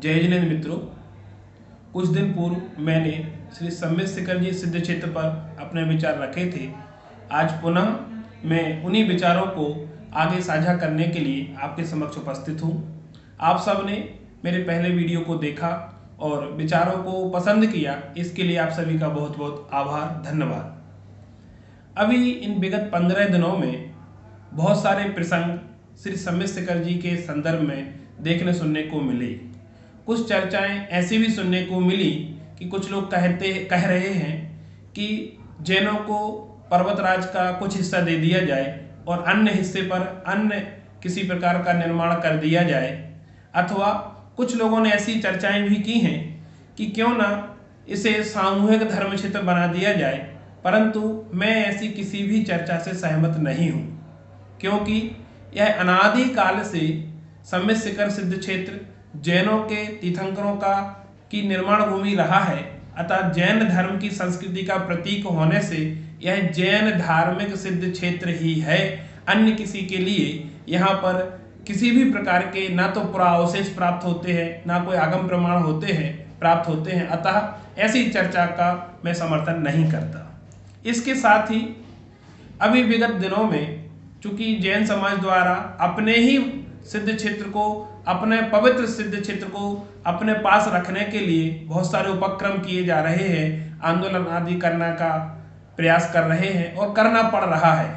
जय जिनेन्द्र मित्रों, कुछ दिन पूर्व मैंने श्री सम्यक शिखर जी सिद्ध क्षेत्र पर अपने विचार रखे थे। आज पुनः मैं उन्हीं विचारों को आगे साझा करने के लिए आपके समक्ष उपस्थित हूँ। आप सब ने मेरे पहले वीडियो को देखा और विचारों को पसंद किया, इसके लिए आप सभी का बहुत बहुत आभार, धन्यवाद। अभी इन विगत 15 दिनों में बहुत सारे प्रसंग श्री सम्यक शिखर जी के संदर्भ में देखने सुनने को मिले। कुछ चर्चाएं ऐसी भी सुनने को मिली कि कुछ लोग कह रहे हैं कि जैनों को पर्वतराज का कुछ हिस्सा दे दिया जाए और अन्य हिस्से पर अन्य किसी प्रकार का निर्माण कर दिया जाए, अथवा कुछ लोगों ने ऐसी चर्चाएं भी की हैं कि क्यों ना इसे सामूहिक धर्म क्षेत्र बना दिया जाए। परंतु मैं ऐसी किसी भी चर्चा से सहमत नहीं हूँ, क्योंकि यह अनादि काल से सम्यक शिखर सिद्ध क्षेत्र जैनों के तीर्थंकरों की निर्माण भूमि रहा है। अतः जैन धर्म की संस्कृति का प्रतीक होने से यह जैन धार्मिक सिद्ध क्षेत्र ही है। अन्य किसी के लिए यहाँ पर किसी भी प्रकार के ना तो पुरावशेष प्राप्त होते हैं, ना कोई आगम प्रमाण प्राप्त होते हैं। अतः ऐसी चर्चा का मैं समर्थन नहीं करता। इसके साथ ही अभी विगत दिनों में चूंकि जैन समाज द्वारा अपने ही सिद्ध क्षेत्र को, अपने पवित्र सिद्ध क्षेत्र को अपने पास रखने के लिए बहुत सारे उपक्रम किए जा रहे हैं, आंदोलन आदि करने का प्रयास कर रहे हैं और करना पड़ रहा है।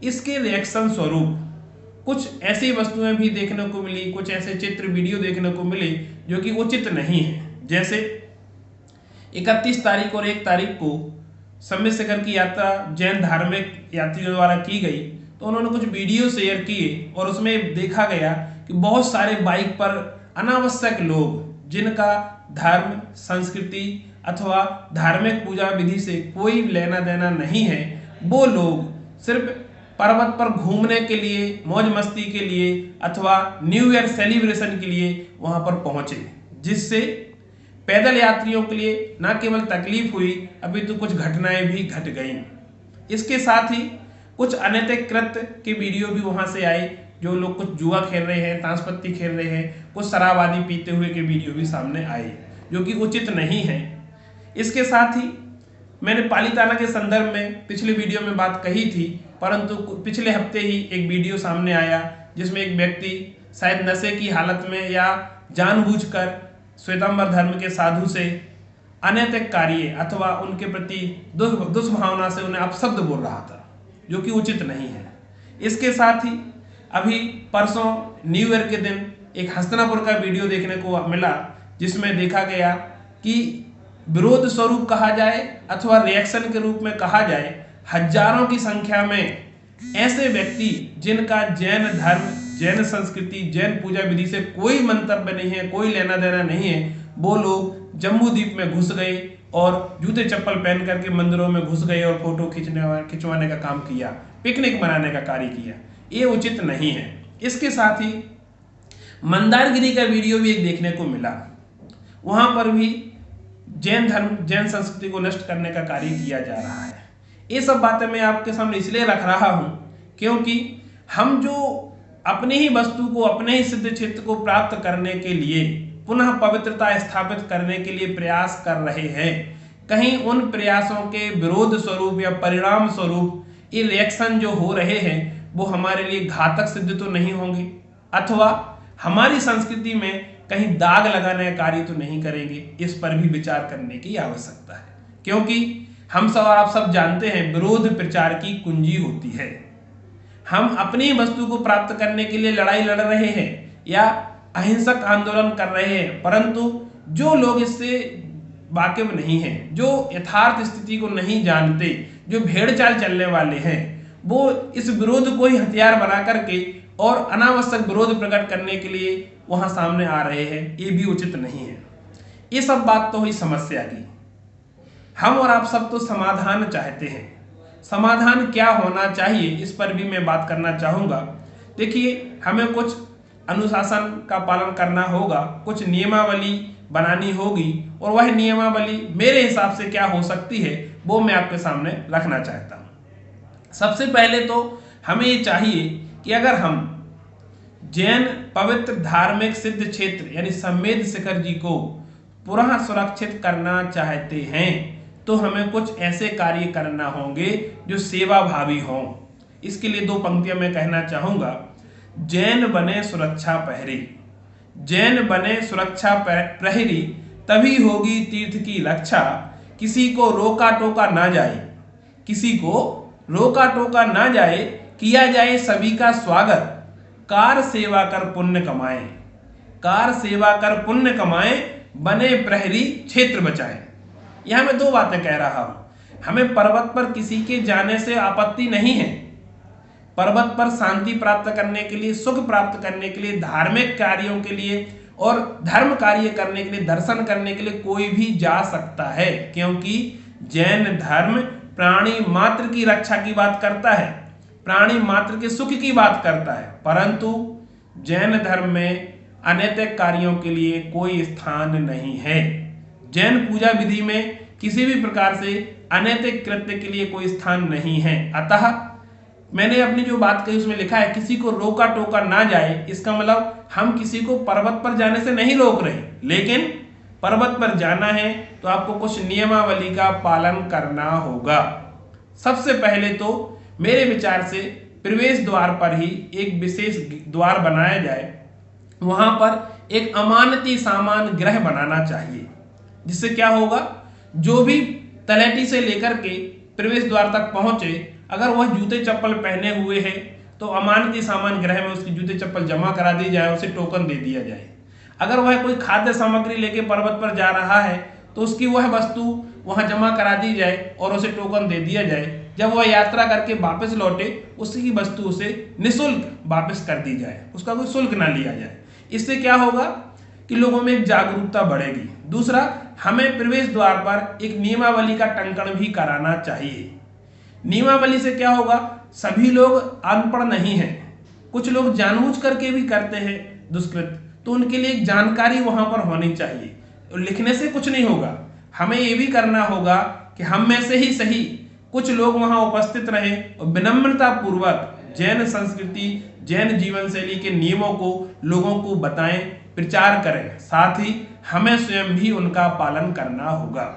इसके रिएक्शन स्वरूप कुछ ऐसी वस्तुएं भी देखने को मिली, कुछ ऐसे चित्र वीडियो देखने को मिले जो कि उचित नहीं है। जैसे 31 तारीख और 1 तारीख को सम्यक शिखर की यात्रा जैन धार्मिक यात्रियों द्वारा की गई, तो उन्होंने कुछ वीडियो शेयर किए और उसमें देखा गया कि बहुत सारे बाइक पर अनावश्यक लोग, जिनका धर्म, संस्कृति अथवा धार्मिक पूजा विधि से कोई लेना देना नहीं है, वो लोग सिर्फ पर्वत पर घूमने के लिए, मौज मस्ती के लिए अथवा न्यू ईयर सेलिब्रेशन के लिए वहां पर पहुंचे, जिससे पैदल यात्रियों के लिए न केवल तकलीफ हुई, अभी तो कुछ घटनाएं भी घट गईं। इसके साथ ही कुछ अनैतिक कृत्य के वीडियो भी वहां से आए, जो लोग कुछ जुआ खेल रहे हैं, ताश पत्ती खेल रहे हैं, कुछ शराब आदि पीते हुए के वीडियो भी सामने आए, जो कि उचित नहीं है। इसके साथ ही मैंने पालीताना के संदर्भ में पिछले वीडियो में बात कही थी, परंतु पिछले हफ्ते ही एक वीडियो सामने आया जिसमें एक व्यक्ति शायद नशे की हालत में या जानबूझकर श्वेतांबर धर्म के साधु से अनैतिक कार्य अथवा उनके प्रति दुष्भावना से उन्हें अपशब्द बोल रहा था, जो कि उचित नहीं है। इसके साथ ही अभी परसों न्यू ईयर के दिन एक हस्तिनापुर का वीडियो देखने को मिला, जिसमें देखा गया कि विरोध स्वरूप कहा जाए अथवा रिएक्शन के रूप में कहा जाए, हजारों की संख्या में ऐसे व्यक्ति जिनका जैन धर्म, जैन संस्कृति, जैन पूजा विधि से कोई मंतव्य नहीं है, कोई लेना देना नहीं है, वो लोग जम्बू द्वीप में घुस गए और जूते चप्पल पहन करके मंदिरों में घुस गए और फोटो खिंचवाने का काम किया, पिकनिक मनाने का कार्य किया। ये उचित नहीं है। इसके साथ ही मंदारगिरी का वीडियो भी एक देखने को मिला, वहां पर भी जैन धर्म, जैन संस्कृति को नष्ट करने का कार्य किया जा रहा है। ये सब बातें मैं आपके सामने इसलिए रख रहा हूं क्योंकि हम जो अपनी ही वस्तु को, अपने ही सिद्ध क्षेत्र को प्राप्त करने के लिए, पुनः पवित्रता स्थापित करने के लिए प्रयास कर रहे हैं, कहीं उन प्रयासों के विरोध स्वरूप या परिणाम स्वरूप ये रिएक्शन जो हो रहे हैं वो हमारे लिए घातक सिद्ध तो नहीं होंगे, अथवा हमारी संस्कृति में कहीं दाग लगाने का कार्य तो नहीं करेंगे। इस पर भी विचार करने की आवश्यकता है, क्योंकि हम सब, आप सब जानते हैं, विरोध प्रचार की कुंजी होती है। हम अपनी वस्तु को प्राप्त करने के लिए लड़ाई लड़ रहे हैं या अहिंसक आंदोलन कर रहे हैं, परंतु जो लोग इससे वाकिफ नहीं हैं, जो यथार्थ स्थिति को नहीं जानते, जो भेड़ चाल चलने वाले हैं, वो इस विरोध को ही हथियार बना करके और अनावश्यक विरोध प्रकट करने के लिए वहां सामने आ रहे हैं। ये भी उचित नहीं है। ये सब बात तो हुई समस्या की। हम और आप सब तो समाधान चाहते हैं। समाधान क्या होना चाहिए, इस पर भी मैं बात करना चाहूंगा। देखिए, हमें कुछ अनुशासन का पालन करना होगा, कुछ नियमावली बनानी होगी, और वह नियमावली मेरे हिसाब से क्या हो सकती है वो मैं आपके सामने रखना चाहता हूं। सबसे पहले तो हमें ये चाहिए कि अगर हम जैन पवित्र धार्मिक सिद्ध क्षेत्र यानी सम्मेद शिखर जी को पुनः सुरक्षित करना चाहते हैं तो हमें कुछ ऐसे कार्य करना होंगे जो सेवा भावी हों। इसके लिए 2 पंक्तियां मैं कहना चाहूंगा। जैन बने सुरक्षा प्रहरी, जैन बने सुरक्षा प्रहरी, तभी होगी तीर्थ की रक्षा। किसी को रोका टोका ना जाए, किसी को रोका टोका ना जाए, किया जाए सभी का स्वागत। कार सेवा कर पुण्य कमाए, कार सेवा कर पुण्य कमाए, बने प्रहरी क्षेत्र बचाए। यहां मैं 2 बातें कह रहा हूं। हमें पर्वत पर किसी के जाने से आपत्ति नहीं है। पर्वत पर शांति प्राप्त करने के लिए, सुख प्राप्त करने के लिए, धार्मिक कार्यों के लिए और धर्म कार्य करने के लिए, दर्शन करने के लिए कोई भी जा सकता है, क्योंकि जैन धर्म प्राणी मात्र की रक्षा की बात करता है, प्राणी मात्र के सुख की बात करता है। परंतु जैन धर्म में अनैतिक कार्यों के लिए कोई स्थान नहीं है। जैन पूजा विधि में किसी भी प्रकार से अनैतिक कृत्य के लिए कोई स्थान नहीं है। अतः मैंने अपनी जो बात कही उसमें लिखा है किसी को रोका टोका ना जाए। इसका मतलब हम किसी को पर्वत पर जाने से नहीं रोक रहे, लेकिन पर्वत पर जाना है तो आपको कुछ नियमावली का पालन करना होगा। सबसे पहले तो मेरे विचार से प्रवेश द्वार पर ही एक विशेष द्वार बनाया जाए, वहां पर एक अमानती सामान गृह बनाना चाहिए, जिससे क्या होगा, जो भी तलेटी से लेकर के प्रवेश द्वार तक पहुंचे, अगर वह जूते चप्पल पहने हुए है तो अमानती सामान गृह में उसकी जूते चप्पल जमा करा दी जाए, उसे टोकन दे दिया जाए। अगर वह कोई खाद्य सामग्री लेके पर्वत पर जा रहा है तो उसकी वह वस्तु वहां जमा करा दी जाए और उसे टोकन दे दिया जाए। जब वह यात्रा करके वापस लौटे उसकी वस्तु उसे निःशुल्क वापस कर दी जाए, उसका कोई शुल्क ना लिया जाए। इससे क्या होगा कि लोगों में एक जागरूकता बढ़ेगी। दूसरा, हमें प्रवेश द्वार पर एक नियमावली का टंकण भी कराना चाहिए। नियमावली से क्या होगा, सभी लोग अनपढ़ नहीं हैं, कुछ लोग जानबूझ करके भी करते हैं दुष्कृत, तो उनके लिए एक जानकारी वहां पर होनी चाहिए। लिखने से कुछ नहीं होगा, हमें ये भी करना होगा कि हम में से ही सही कुछ लोग वहां उपस्थित रहें और विनम्रता पूर्वक जैन संस्कृति, जैन जीवन शैली के नियमों को लोगों को बताएं, प्रचार करें। साथ ही हमें स्वयं भी उनका पालन करना होगा।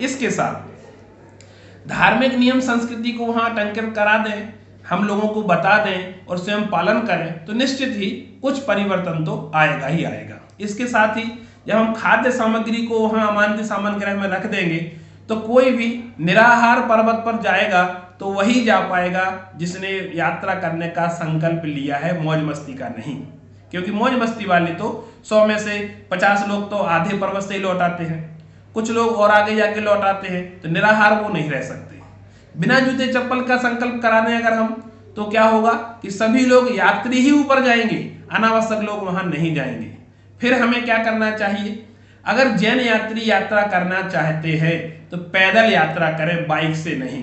इसके साथ धार्मिक नियम संस्कृति को वहां टंकन करा दें, हम लोगों को बता दें और स्वयं पालन करें, तो निश्चित ही कुछ परिवर्तन तो आएगा ही आएगा। इसके साथ ही जब हम खाद्य सामग्री को वहां अमानती सामान गृह में रख देंगे तो कोई भी निराहार पर्वत पर जाएगा तो वही जा पाएगा जिसने यात्रा करने का संकल्प लिया है, मौज मस्ती का नहीं। क्योंकि मौज मस्ती वाले तो 100 में से 50 लोग तो आधे पर्वत से ही लौट आते हैं, कुछ लोग और आगे जाके लौट आते हैं, तो निराहार वो नहीं रह सकते। बिना जूते चप्पल का संकल्प करा दें अगर हम, तो क्या होगा कि सभी लोग यात्री ही ऊपर जाएंगे, अनावश्यक लोग वहां नहीं जाएंगे। फिर हमें क्या करना चाहिए, अगर जैन यात्री यात्रा करना चाहते हैं तो पैदल यात्रा करें, बाइक से नहीं।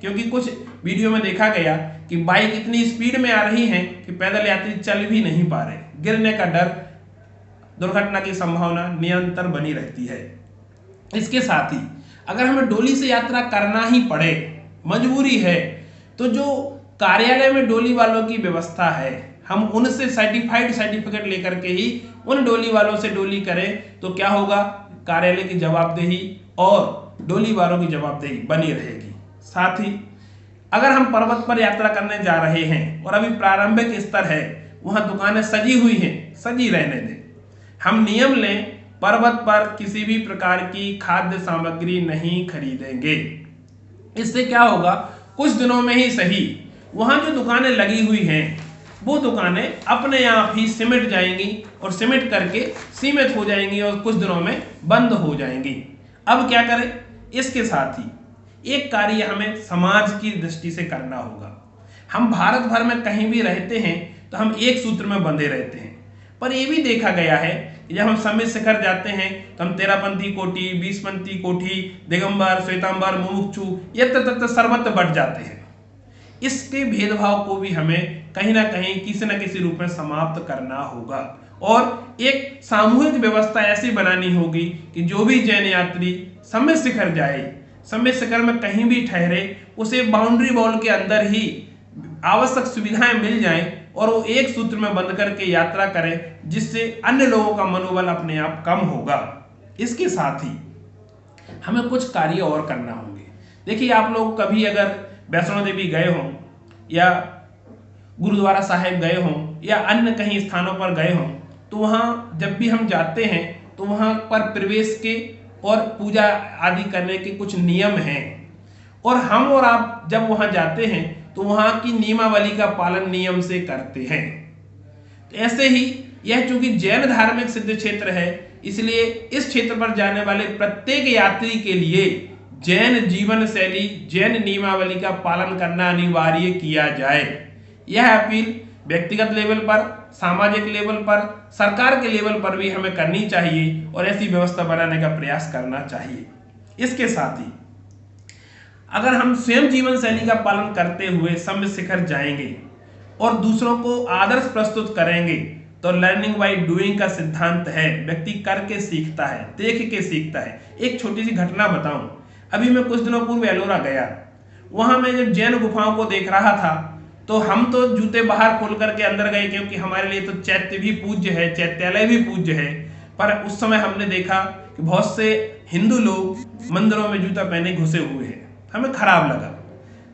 क्योंकि कुछ वीडियो में देखा गया कि बाइक इतनी स्पीड में आ रही है कि पैदल यात्री चल भी नहीं पा रहे, गिरने का डर, दुर्घटना की संभावना निरंतर बनी रहती है। इसके साथ ही अगर हमें डोली से यात्रा करना ही पड़े, मजबूरी है, तो जो कार्यालय में डोली वालों की व्यवस्था है, हम उनसे सर्टिफिकेट लेकर के ही उन डोली वालों से डोली करें, तो क्या होगा, कार्यालय की जवाबदेही और डोली वालों की जवाबदेही बनी रहेगी। साथ ही अगर हम पर्वत पर यात्रा करने जा रहे हैं और अभी प्रारंभिक स्तर है, वहां दुकानें सजी हुई हैं, सजी रहने दें। हम नियम लें, पर्वत पर किसी भी प्रकार की खाद्य सामग्री नहीं खरीदेंगे। इससे क्या होगा, कुछ दिनों में ही सही वहां जो दुकानें लगी हुई हैं वो दुकानें अपने आप ही सिमट जाएंगी और सिमट करके सीमित हो जाएंगी और कुछ दिनों में बंद हो जाएंगी। अब क्या करें, इसके साथ ही एक कार्य हमें समाज की दृष्टि से करना होगा। हम भारत भर में कहीं भी रहते हैं तो हम एक सूत्र में बंधे रहते हैं, पर यह भी देखा गया है कि जब हम सम्मेद शिखर जाते हैं तो हम 13पंथी कोटि, 20पंथी कोटि, दिगंबर, श्वेतांबर, मुमुक्षु यत्र तत्र सर्वत्र बट जाते हैं। इसके भेदभाव को भी हमें कहीं ना कहीं किसी न किसी रूप में समाप्त करना होगा और एक सामूहिक व्यवस्था ऐसी बनानी होगी कि जो भी जैन यात्री सम्मेद शिखर जाए, सम्मेद शिखर में कहीं भी ठहरे, उसे बाउंड्री वॉल के अंदर ही आवश्यक सुविधाएं मिल जाएं और वो एक सूत्र में बंध करके यात्रा करें, जिससे अन्य लोगों का मनोबल अपने आप कम होगा। इसके साथ ही हमें कुछ कार्य और करना होंगे। देखिए, आप लोग कभी अगर वैष्णो देवी गए हों या गुरुद्वारा साहिब गए हों या अन्य कहीं स्थानों पर गए हों, तो वहाँ जब भी हम जाते हैं तो वहाँ पर प्रवेश के और पूजा आदि करने के कुछ नियम हैं, और हम और आप जब वहाँ जाते हैं तो वहाँ की नियमावली का पालन नियम से करते हैं। तो ऐसे ही यह चूंकि जैन धार्मिक सिद्ध क्षेत्र है, इसलिए इस क्षेत्र पर जाने वाले प्रत्येक यात्री के लिए जैन जीवन शैली, जैन नियमावली का पालन करना अनिवार्य किया जाए। यह अपील व्यक्तिगत लेवल पर, सामाजिक लेवल पर, सरकार के लेवल पर भी हमें करनी चाहिए और ऐसी व्यवस्था बनाने का प्रयास करना चाहिए। इसके साथ ही अगर हम स्वयं जीवन शैली का पालन करते हुए सम्य शिखर जाएंगे और दूसरों को आदर्श प्रस्तुत करेंगे, तो लर्निंग बाय डूइंग का सिद्धांत है, व्यक्ति करके सीखता है, देख के सीखता है। एक छोटी सी घटना बताऊं, अभी मैं कुछ दिनों पूर्व एलोरा गया, वहां मैं जब जैन गुफाओं को देख रहा था तो हम तो जूते बाहर खोल करके अंदर गए, क्योंकि हमारे लिए तो चैत्य भी पूज्य है, चैत्यालय भी पूज्य है। पर उस समय हमने देखा कि बहुत से हिंदू लोग मंदिरों में जूता पहने घुसे हुए हैं, हमें खराब लगा।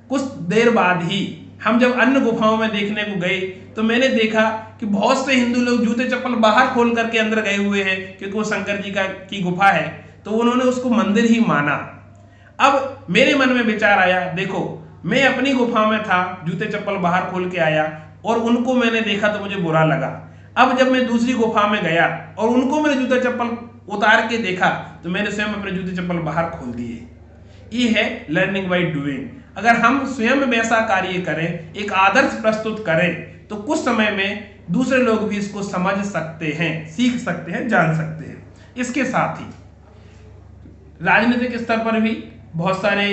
कुछ देर बाद ही हम जब अन्य गुफाओं में देखने को गए तो मैंने देखा कि बहुत से हिंदू लोग जूते चप्पल बाहर खोल करके अंदर गए हुए हैं, क्योंकि वो शंकर जी की गुफा है, तो उन्होंने उसको मंदिर ही माना। अब मेरे मन में विचार आया, देखो मैं अपनी गुफा में था, जूते चप्पल बाहर खोल के आया और उनको मैंने देखा तो मुझे बुरा लगा। अब जब मैं दूसरी गुफा में गया और उनको मैंने जूते चप्पल उतार के देखा तो मैंने स्वयं अपने जूते चप्पल बाहर खोल दिए। ये है लर्निंग बाय डूइंग। अगर हम स्वयं वैसा कार्य करें, एक आदर्श प्रस्तुत करें, तो कुछ समय में दूसरे लोग भी इसको समझ सकते हैं, सीख सकते हैं, जान सकते हैं। इसके साथ ही राजनीतिक स्तर पर भी बहुत सारे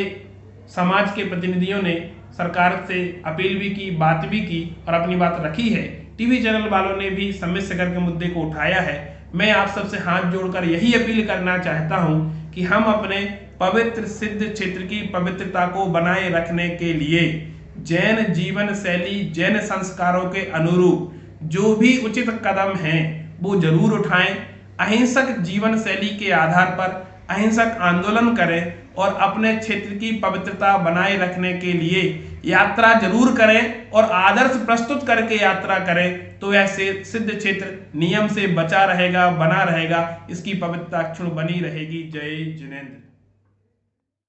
समाज के प्रतिनिधियों ने सरकार से अपील भी की, बात भी की और अपनी बात रखी है। टीवी चैनल वालों ने भी सम्य शिखर के मुद्दे को उठाया है। मैं आप सबसे हाथ जोड़कर यही अपील करना चाहता हूं कि हम अपने पवित्र सिद्ध क्षेत्र की पवित्रता को बनाए रखने के लिए जैन जीवन शैली, जैन संस्कारों के अनुरूप जो भी उचित कदम हैं वो जरूर उठाएं। अहिंसक जीवन शैली के आधार पर अहिंसक आंदोलन करें और अपने क्षेत्र की पवित्रता बनाए रखने के लिए यात्रा जरूर करें और आदर्श प्रस्तुत करके यात्रा करें, तो ऐसे सिद्ध क्षेत्र नियम से बचा रहेगा, बना रहेगा, इसकी पवित्रता क्षुण बनी रहेगी। जय जिनेंद्र।